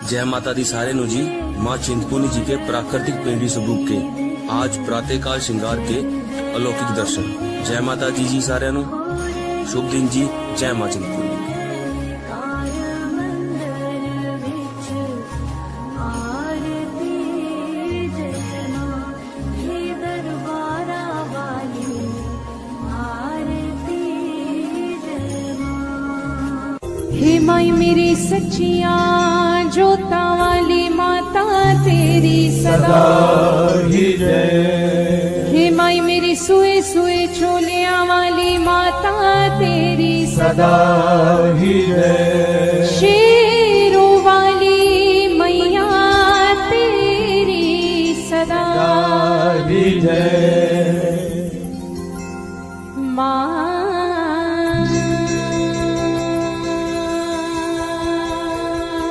जय माता दी सारे नु जी। माँ चिंतपूर्णी जी के प्राकृतिक पेंडी स्वरूप के आज प्रातःकाल श्रृंगार के अलौकिक दर्शन। जय माता दी जी सारे नु शुभ दिन जी। जय माँ चिंतपूर्णी। हे माई मेरी सच्चिया जोता वाली माता तेरी सदा ही जय। हे माई मेरी सुए सुए छोलिया वाली माता तेरी सदा ही जय।